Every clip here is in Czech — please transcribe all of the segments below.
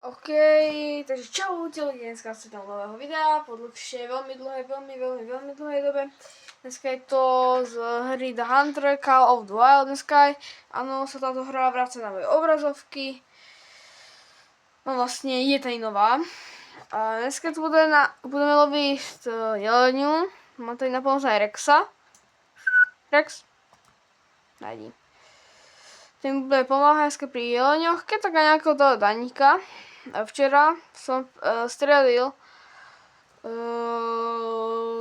OK, takže čaute ľudia, dneska sa tam nového videa po dlhšie, veľmi dlhej dobe. Dneska je to z hry The Hunter Call of the Wild dneska. Áno, sa táto hra vracia na moje obrazovky. No vlastne je tady nová. A dneska tu budeme loviť jeleniu. Mám tady na pomoc aj Rexa. Rex? Najdi. Tým bude pomáhať pri jeleňoch, keď tak aj nejakého toho daníka. Včera som strelil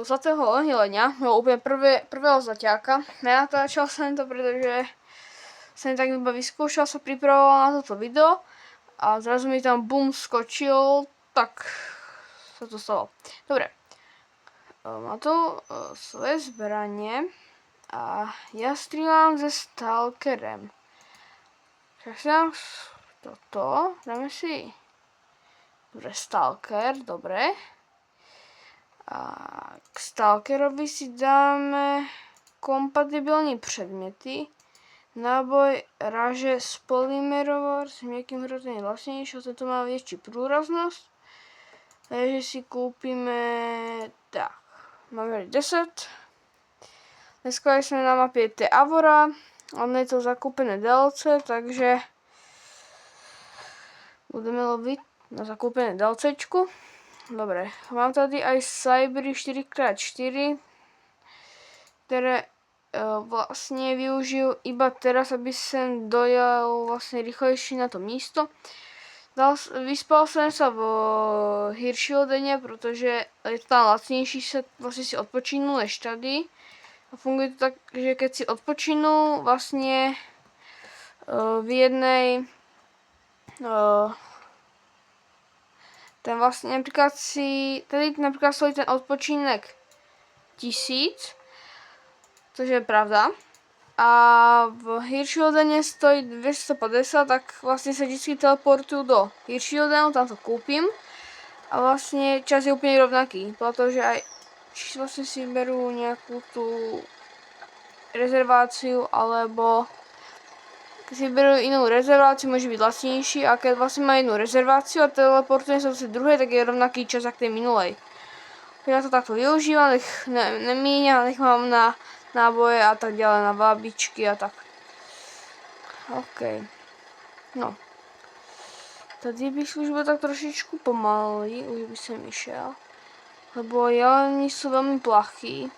zlatého jelenia, no úplne prvého zlaťáka. Nenatáčal som to, pretože som tak iba vyskúšal, sa pripravoval na toto video a zrazu mi tam bum skočil, tak sa to stalo. Dobre, mám tu svoje zbranie a ja strieľam ze Stalkerem. Tak si dám toto, dáme si dobre, Stalker, dobre. A k Stalkerovi si dáme kompatibilní předměty. Náboj raže z polymerovar s měkkým hrozením vlastnějšího, tento má větší průraznost. Takže si koupíme, tak, máme 10. Dneska jsme na mapě Avora, ale je to zakúpené DLC, takže budeme loviť na zakúpené DLCčku. Dobre, mám tady aj Cybery 4x4, ktoré vlastne využijú iba teraz, aby som dojel vlastne rýchlejšie na to místo. Vyspal som sa v Hirschildene, pretože je to tam lacnejší sa vlastne si odpočinú než tady. A funguje to tak, že keď si odpočinú vlastne v jednej ten vlastne napríklad tady napríklad stojí ten odpočinek 1000, což je pravda. A v Hirschildene stojí 250, tak vlastne sa vždy teleportujú do Hirschildenu, tam to kúpim. A vlastne čas je úplne rovnaký, pretože aj či vlastne si berú nejakú tú rezerváciu, alebo keď si berú inú rezerváciu, môže byť lacnejší, a keď vlastne má jednu rezerváciu a teleportuje sa do tej druhej, tak je rovnaký čas ako tej minulej. Ja to takto využívam, nech nemíňa, nech mám na náboje a tak ďalej, na vábičky a tak. OK. No. Tady bych už byl tak trošičku pomalý, už by som išiel. Lebo jeleni sú veľmi plachý.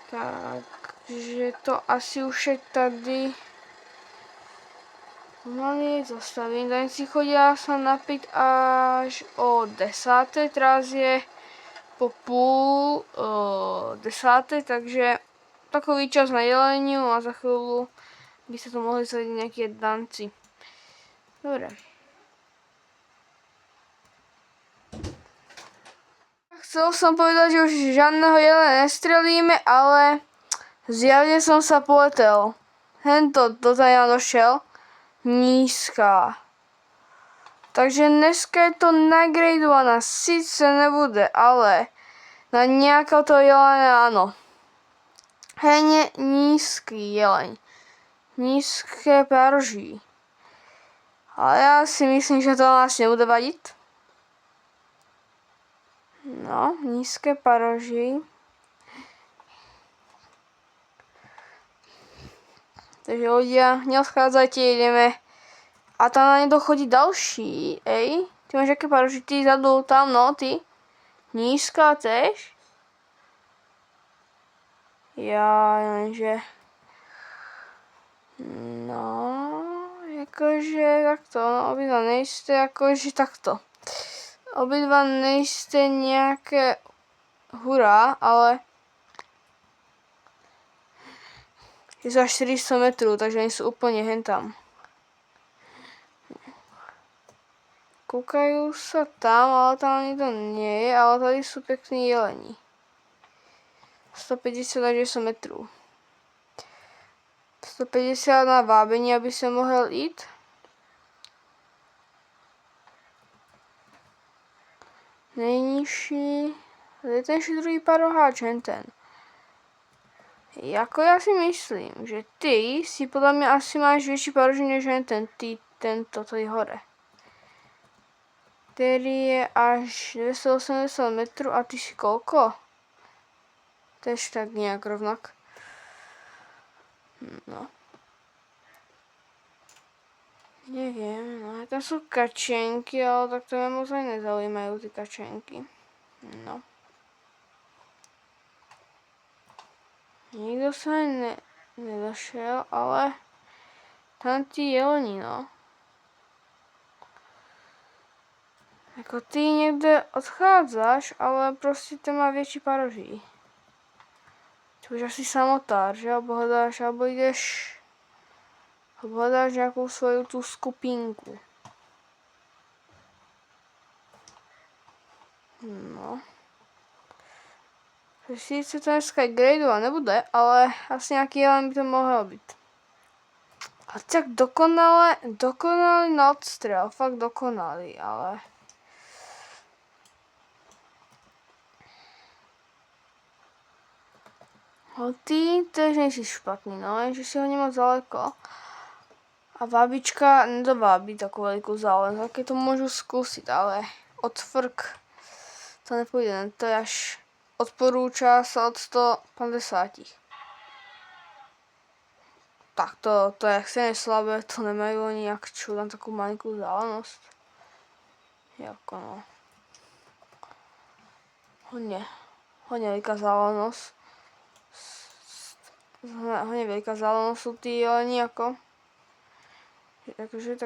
Takže to asi už je tady pomaly zastavím. Daníci chodia sa napiť až o 10. Teraz je po půl 10. Takže takový čas na jeleniu a za chvíľu by sa to mohli sledať nejaké danci. Dobre. Chcel som povedať, že už žiadneho jelena nestrelíme, ale zjavne som sa poletel. Hento do tajna došel. Nízka. Takže dneska je to nagradovaná. Sice nebude, ale na nejakého toho jelena áno. Hene nízky jeleň. Nízké parží. Ale ja si myslím, že to nás nebude vadiť. No, nízké paroží. Takže ľudia, neodchádzajte, ideme. A tam na nedo chodí další, ej. Ty máš aké paroží, ty zadu, tam, no, ty. Nízka tež. Ja, lenže. No, akože takto, no, obidva nejste, akože takto. Obidva nejste nejaké hurá, ale je to až 400 metrů, takže oni sú úplne hentam. Kúkajú sa tam, ale tam nikto nie je, ale tady sú pekní jelení. 150 až 10 metrů. 150 na vábení, aby som mohol ísť. Nejnižší, je ten druhý paroháč, ten. Jako ja si myslím, že ty si podľa mňa asi máš väčší paroží než ten. Ty tento, tady hore. Který je až 280 metrů a ty si koľko? Tež tak nějak rovnak. No. Neviem, no tam sú kačenky, ale tak to ma moc aj nezaujímajú, ty kačenky. No. Nikto sa aj nedošiel, ale tam tí jeleni, no. Ako ty niekde odchádzaš, ale proste to má väčší paroží. Ty už asi samotár, že? Alebo ideš... Hľadáš nejakú svoju tú skupinku. No. Sice to dneska gradeovať nebude, ale asi nejaký jelen by to mohol byť. A tak dokonalý na odstrel, fakt dokonalý, ale... Ale ty tež nejsi špatný, no, že si ho nemá ďaleko. A babička nedovábi takú veľkú zálež, keď to môžu skúsiť, ale odfrk to nepôjde, to je až odporúča sa od 150. Tak to je extrémne slabé, to nemajú oni jak čo, tam takú malinkú zálenosť. Jako no. Hodne veľká zálenosť. Hodne veľká zálenosť sú tí jeleni ako. Takže,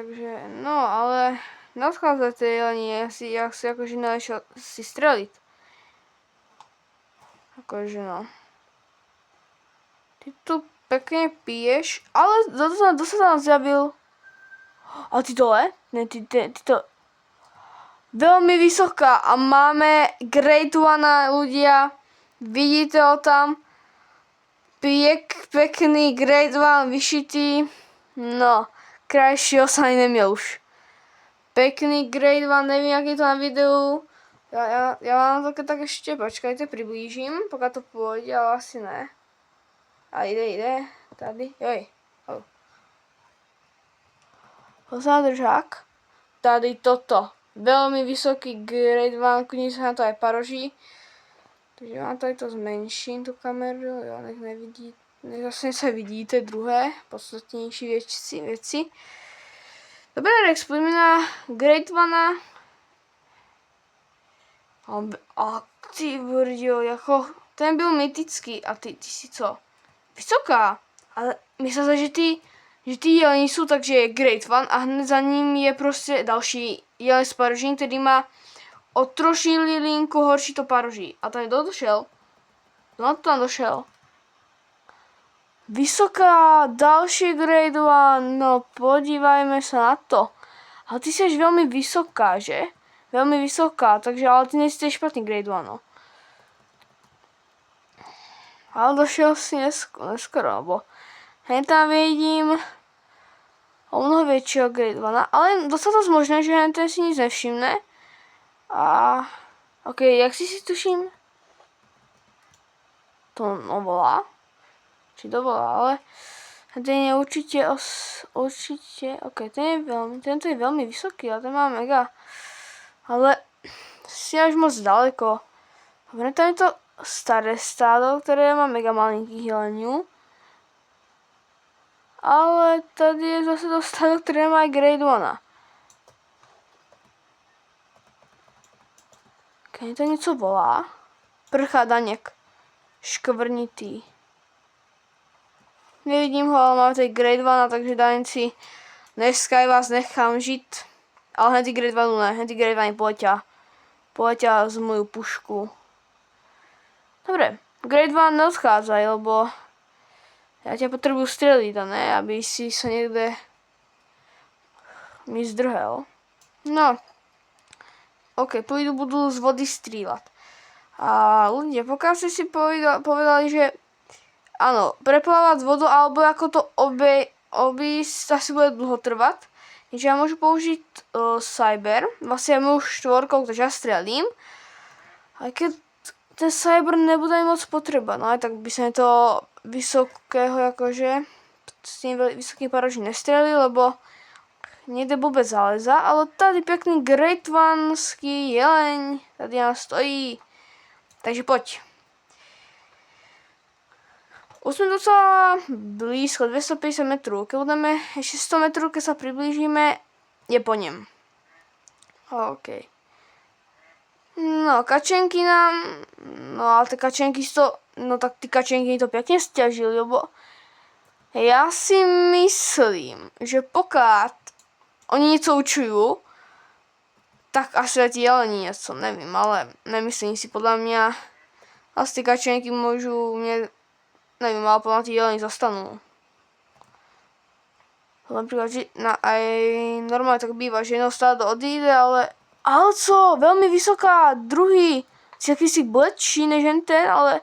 no, ale nadchádzajte jeleni, jak si akože našiel si streliť. Akože no. Ty tu pekne piješ, ale kto sa tam zjabil? A ty dole? Ne, ty to... Veľmi vysoká a máme Grade 1 ľudia. Vidíte ho tam? Pekný Grade 1 vyšitý. No. Krajšieho sa ani nemiel už. Pekný Grade 1, neviem, aký to na videu. Ja vám to tak ešte, počkajte, priblížim, pokiaľ to pôjde, ale asi ne. A ide, tady, joj. Pozná držák. Tady toto. Veľmi vysoký Grade 1, kudne sa na to aj paroží. Takže vám tady to zmenším, tú kameru, jo, nech nevidíte. Zase sa vidíte druhé, podstatnejší veci. Dobre, Rex, poďme na Grade 1. A ty brďo, jako, ten byl mytický a ty si co? Vysoká. Ale myslím sa, že ty jeleni sú, takže je Grade 1 a hned za ním je prostě další jelen z paroží, který má o troši linku horší to paroží. A tady došel. Kdo tam došel? Vysoká, další Grade 1, no podívajme sa na to. Ale ty si veľmi vysoká, že? Veľmi vysoká, takže ale ty nejsi špatný Grade 1, no. Ale došiel si neskoro, lebo hneď tam vidím o mnoho väčšieho Grade 1, ale dosť možné, že ten si nic nevšimne. A ok, jak si tuším? To no volá. Či dovolá, ale ten je určite, ok, tento je veľmi vysoký, ale ten má mega, ale si až moc ďaleko. Dobre, tam je to staré stádo, ktoré má mega malinkých jeleniů, ale tady je zase to stádo, ktoré má aj Grade 1. Ok, to něco volá. Prchá Daněk. Škvrnitý. Nevidím ho, ale máme tady Grade 1, takže Daňci, dneska vás nechám žít. Ale hned Grade 2 ne, hned Grade 2 poletia z moju pušku. Dobre, Grade 2 neodchádzaj, lebo ja ťa potrebuju streliť, a ne, aby si sa niekde mi zdrhel. No, ok, budú z vody strieľať. A ľudia, pokiaľ ste si povedali, že áno, preplávať vodu, alebo ako to obísť, asi bude dlho trvať. Takže ja môžu použiť Cyber, vlastne ja môžu štvorkou, takže ja strelím. Aj keď ten Cyber nebude moc potreba, no aj tak by sa to vysokého, akože, s tým vysokým parožím nestrelili, lebo nejde vůbec zaleza, ale tady pěkný Great One-ský jeleň tady nás stojí. Takže pojď. Už jsme docela blízko, 250 metrů. Keď budeme ještě 100 metrů, keď se přiblížíme, je po něm. OK. No, kačenky nám... No, ale ty kačenky no tak ty kačenky to pěkně stěžili, lebo... Já si myslím, že pokud oni něco učují, tak asi aj ti jelení něco, nevím, ale nemyslím si, podle mě asi ty kačenky můžu mě, nevím, ale podle ty jelení zastanou. Například, že aj normálně tak bývá, že jedno stádo odjde, ale co, velmi vysoká, druhý, si bledší než ten, ale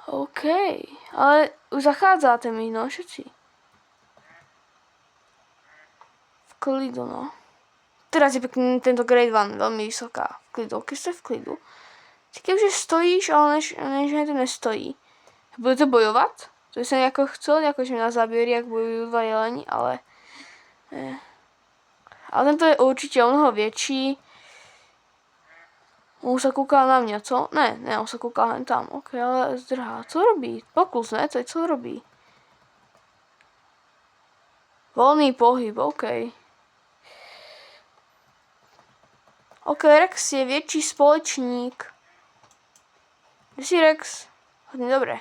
OK, ale už zachádzate mi, no, všetci. V klidu, no. Teraz je pekný tento Grade One, veľmi vysoká. V klidu, keď ste v klidu. Keďže stojíš, ale než to nestojí. Budete bojovat? To jsem jako chcel, jakože mě na záběry, jak bojují dva jeleni, ale... Ale tento je určitě o mnoho větší. On se kouká na mě, co? Ne, on se kouká jen tam. OK, ale zdrhá. Co robí? Pokus, ne? Co robí? Volný pohyb, OK. OK, Rex je větší společník. Kde jsi, Rex? Hodně dobré.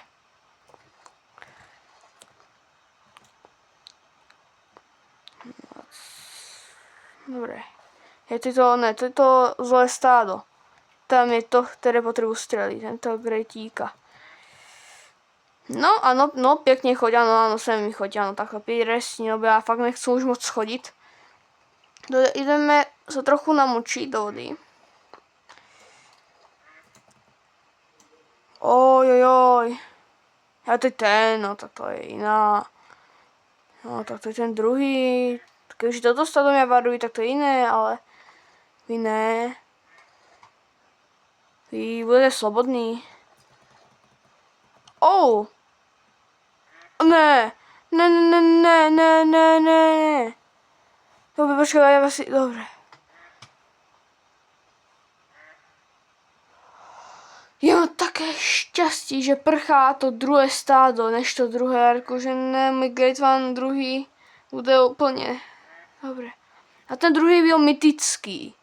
Dobré. To je to zlé stádo. Tam je to, které potřebuji střelit, tento gretíka. No, ano, no, pěkně choď, ano, sem mi choď, ano, takhle 5 resní, no, já fakt nechci už moc chodit. Ideme se trochu namočit do vody. Ojojoj. A to je ten, no, tak to je jiná. No, tak to je ten druhý. Když toto stádo mě varují, tak to je jiné, ale vy ne. Vy budete slobodný. Oh! Ne. Dobre, počkaj, ja si... Dobre. Já mám také šťastí, že prchá to druhé stádo, než to druhé, jakože ne, můj Great One druhý bude úplně... Dobre. A ten druhý byl mytický,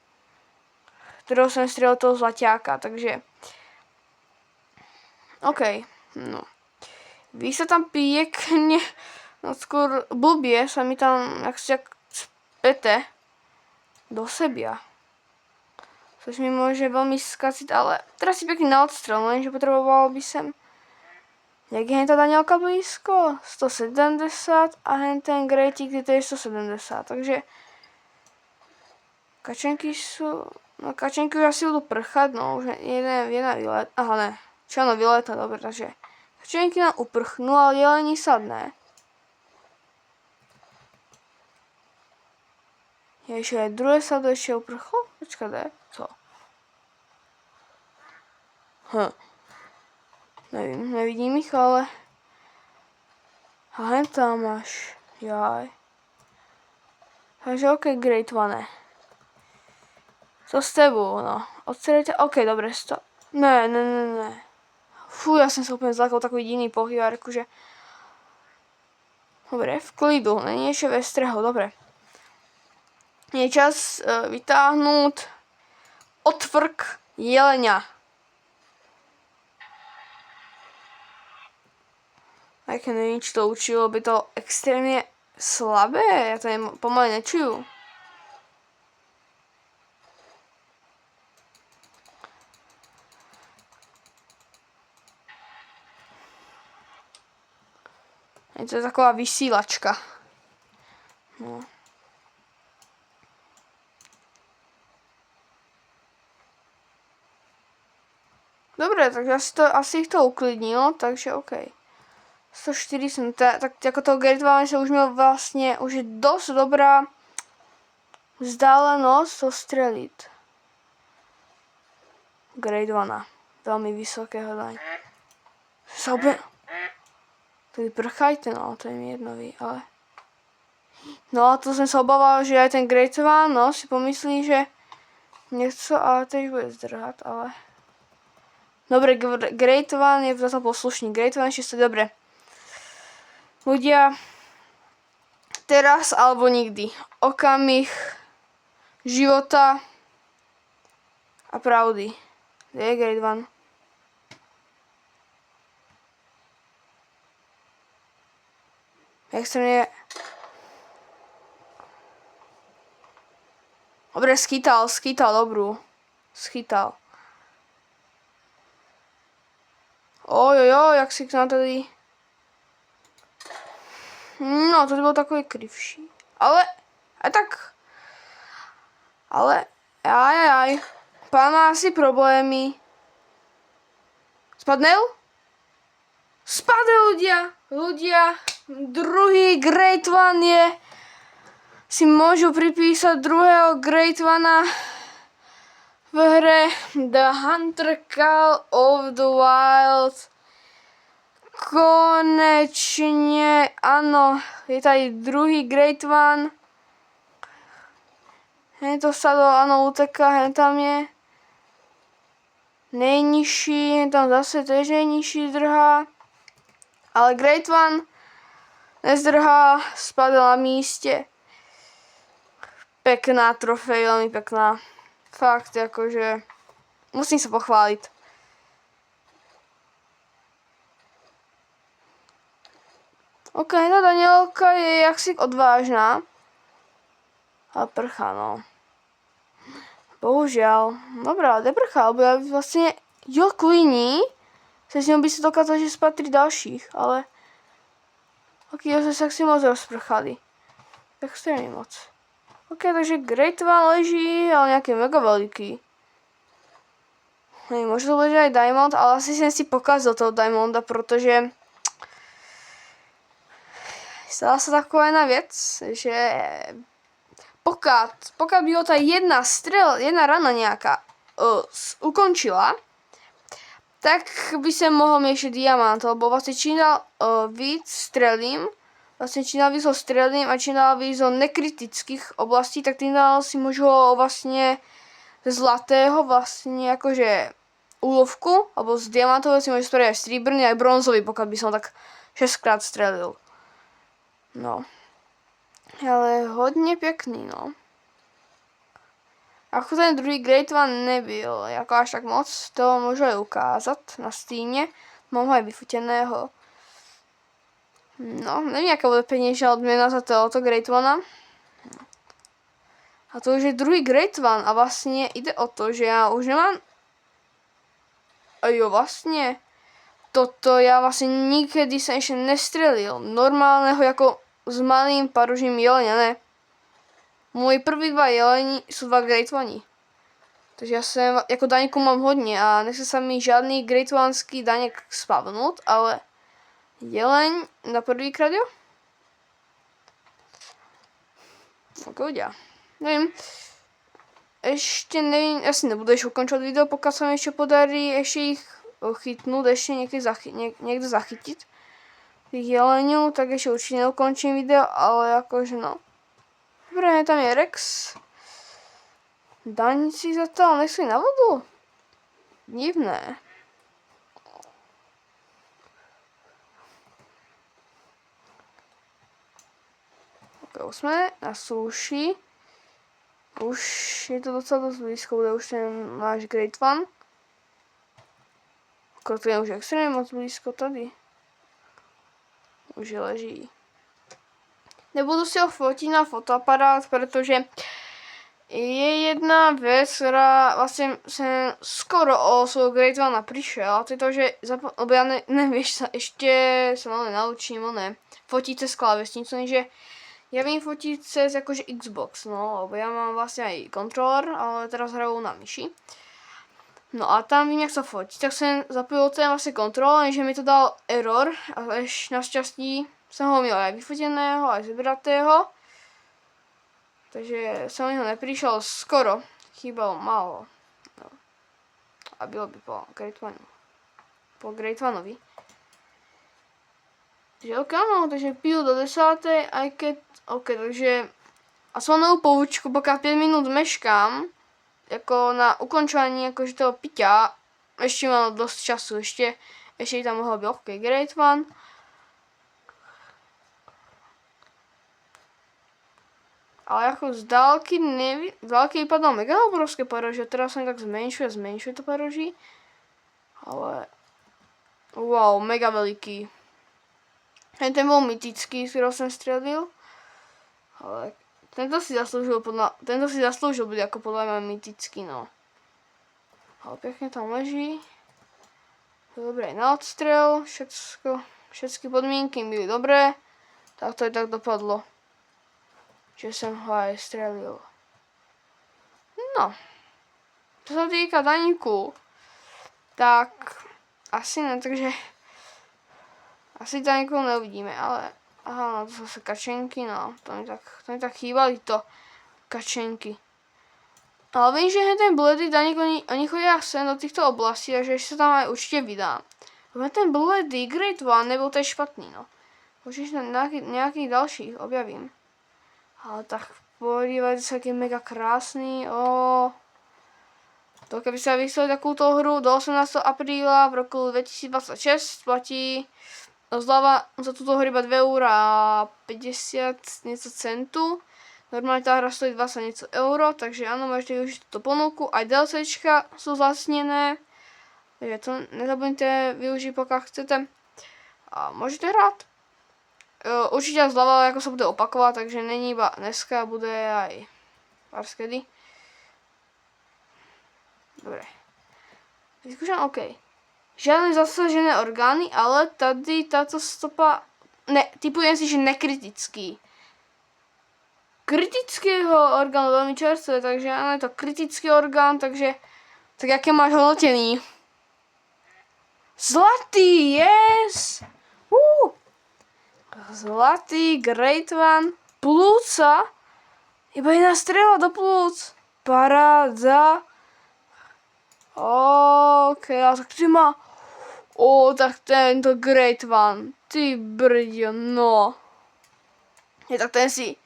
kterého jsem střelil toho zlaťáka, takže... OK, no. Vy se tam pěkně, no skôr blbě se mi tam jak spete do sebe. Což mi může velmi zkazit, ale teraz si pěkně na odstřel, lenže potřeboval by jsem... Jak je ta Danielka blízko? 170 a ten Gretík, to je 170, takže... Kačenky jsou... No kačenky už asi budou prchat, no už jedna vylet... Aha ne, čo vyleta, dobré, takže... Kačenky nám uprchnú, ale jelení sadne. Je ještě aj druhé sado ještě uprchlo? Počkaj, co? Nevím, nevidím ich, ale... A hen tam máš, jaj. Takže OK, Great One. Co s tebou, no? Odstřelíte, OK, dobré, stop. Ne. Fú, já jsem se úplně zlakal takový jiný pohyb, jakože... Dobre, v klidu, není ještě ve strehu, dobré. Je čas vytáhnout otvrk jelenia. Jak nevím, či to učilo, by to extrémně slabé, já to pomaly nečuju. Je to taková vysílačka. No. Dobré, takže asi ich to uklidnilo, takže OK. 104 jsem, tak jako toho Great One se už měl vlastně, už je dost dobrá vzdálenost to střelit. Great One, velmi vysoké hledání. Tady prchajte, no, to je mi jedno, ale... No a to som sa obával, že aj ten Great One, no, si pomyslí, že nechce, ale teď bude zdrhať, ale... Dobre, Great One je zase poslušný. Great One 6, dobre. Ľudia, teraz alebo nikdy. Okamih života a pravdy. Kde je Great One? Extrémne... Dobre, schytal dobrú. Schytal. Ojojoj, jak si k nám tady... No, to bol takový krivší. Ale, aj tak... Ale, aj. Pán má asi problémy. Spadnel? Spadel, ľudia. Druhý Great One je... Si môžu pripísať druhého Great One v hre The Hunter Call of the Wild. Konečne, áno, je tady druhý Great One. Hen to sa áno, uteká, hen tam je. Nejnižší, hen tam zase tež nejnižší zdrhá. Ale Great One nezdrhá, spadol na míste. Pekná trofej, veľmi pekná. Fakt, akože musím sa pochváliť. Ok, tá Danielka je jaksi odvážna. Ale prchá, no. Bohužiaľ. Dobré, ale neprchá, lebo ja vlastne... Jo, kvůli se s ňou by sa dokázal, že spať 3 ďalších, ale... Ok, ja sa si moc rozprchali. Extrémne moc. Ok, takže Great One leží, ale nejaký mega veľký. Možno to bude aj Diamond, ale asi som si pokazil toho Diamonda, protože... Stala sa taková jedna vec, že... Pokiaľ by ho tá jedna rana nejaká ukončila, tak by som mohol miešiť diamant, lebo vlastne čím dál víc strelím, a čím dál víc zo nekritických oblastí, tak tým dál si môžu vlastne zlatého vlastne akože úlovku, alebo z diamantového si môžu spraviť aj stříbrný, aj bronzový, pokiaľ by som tak 6-krát strelil. No. Ale hodne pekný, no. Ako ten druhý Great One nebyl, ako až tak moc, to môžu aj ukázať na Steamne. Mám ho aj vyfuteného. No, neviem, aká bude peknejšia odmena za tohoto Great One. A to už je druhý Great One a vlastne ide o to, že ja už nemám... vlastne... Toto ja vlastne nikdy som ešte nestrelil. Normálneho, ako s malým paružím jelenia, ne. Moji prvý 2 jeleni sú 2 Great One. Takže ja som, ako daňku mám hodne a nechce sa mi žiadny Great One-ský daňek spavnúť, ale jeleň na prvýkrát jo? Ok, ľudia. Neviem. Ešte neviem, asi nebudu ešte ukončovať video, pokiaľ sa mi ešte podarí ešte ich chytnúť, ešte niekde zachytiť tých jeleniov, tak ešte určite neukončím video, ale akože no. Dobre, tam je Rex. Daň si za to, nech si na vodu. Divné. Ok, už sme na súši. Už je to docela dosť blízko, bude už ten náš Great One. To je už extrémne moc blízko tady. Už je leží. Nebudu si ho fotiť na fotoaparát, pretože je jedna vec, ktorá vlastne som skoro o svojho Great One prišiel. A to je to, že lebo ja nevieš, ešte sa malé naučím fotiť cez klávesnicu, že ja viem fotiť cez akože Xbox, no, lebo ja mám vlastne aj kontroler, ale teraz hrajú na myši. No a tam vím, jak sa fotiť, tak som zapojil ten vlastne kontroler, že mi to dal error, a ešte našťastí som ho měl aj vyfoteného, aj zbratého. Takže som ho neprišiel skoro, chýbalo málo. No. A bylo by po Great One. Po Great Oneovi. Takže ok, áno, takže pijú do 10, aj keď, ok, takže a som novú poučku, pokiaľ 5 minút meškám, ako na ukončovanie akože toho piťa, ešte mám dosť času, ešte tam mohlo byť ok, great one. Ale ako z dálky vypadalo mega obrovské paroží, teraz sa tak zmenšuje to paroží. Ale, wow, mega veľký. Ten bol mytický, z ktorého som strelil. Ale tento si zaslúžil byť ako podľa mňa mytický, no. Ale pekne tam leží. Dobre, na odstrel, všetky podmienky byli dobré. Tak to aj tak dopadlo. Že som ho aj strelil. No. Čo sa týka daníku, tak asi ne, takže asi daníku neuvidíme, ale aha, no to sú zase kačenky, no, to mi tak chýbali to kačenky. Ale viem, že ten bledý daník, oni chodia sem do týchto oblastí, takže ešte sa tam aj určite vydám. Lebo ten bledý Great One nebol ten špatný, no. Určite nejakých ďalších objavím. Ale tak podívajte sa, aký je mega krásny, To keby sa vyslali takúto hru do 18. apríla v roku 2026 platí zľava za túto hru iba 2,50 € centu. Normálne tá hra stojí 20 euro, takže áno, môžete využiť túto ponuku. Aj DLCčka sú zlacnené, takže to nezabudnite využiť, pokiaľ chcete. A môžete hrať. Určite zľava, ako sa bude opakovať, takže není iba dneska, bude aj parskedy. Dobre. Vyskúšam, OK. Žiadne zasažené orgány, ale tady táto stopa... Ne, typujem si, že nekritický. Kritického orgánu veľmi čerstvé, takže áno, je to kritický orgán, takže... Tak aké máš hodnotení? Zlatý, yes! Zlatý, great one. Plúca. Iba jedna strela do plúc. Paráda. OK, a tak ty má... tak tento great one. Ty brďo, no. Tak ten si...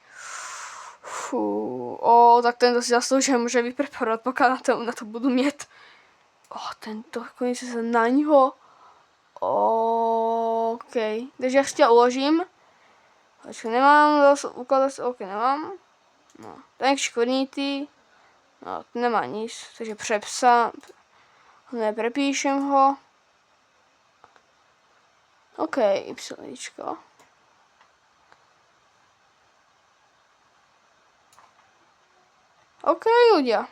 tak tento si zaslúžia, môže vypreparovať, pokiaľ na to budú mieť. Tento, konečne sa na ňo. OK, takže ja si ťa uložím. Počkaj, nemám ukladať, OK, nemám. No, ten škvrnitý. No, nemá nič, takže prepíšem ho. OK, yčko. OK, ľudia.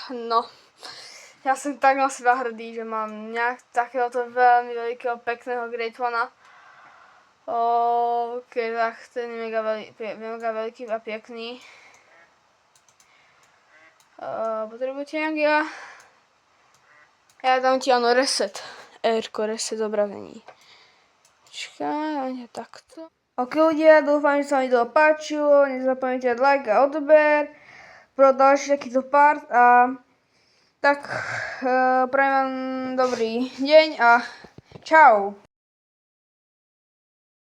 No. Ja som tak na seba hrdý, že mám nejak takéhoto veľmi veľkého, pekného Great One. OK, tak ten je mega veľký a pekný. Potrebujete nejak ja dám ti áno reset. Reset zobrazení. Počkaj, takto. OK ľudia, dúfam, že sa vám video páčilo. Nezapomeňte dať like a odber pro ďalší takýto part a tak prajem vám dobrý deň a čau.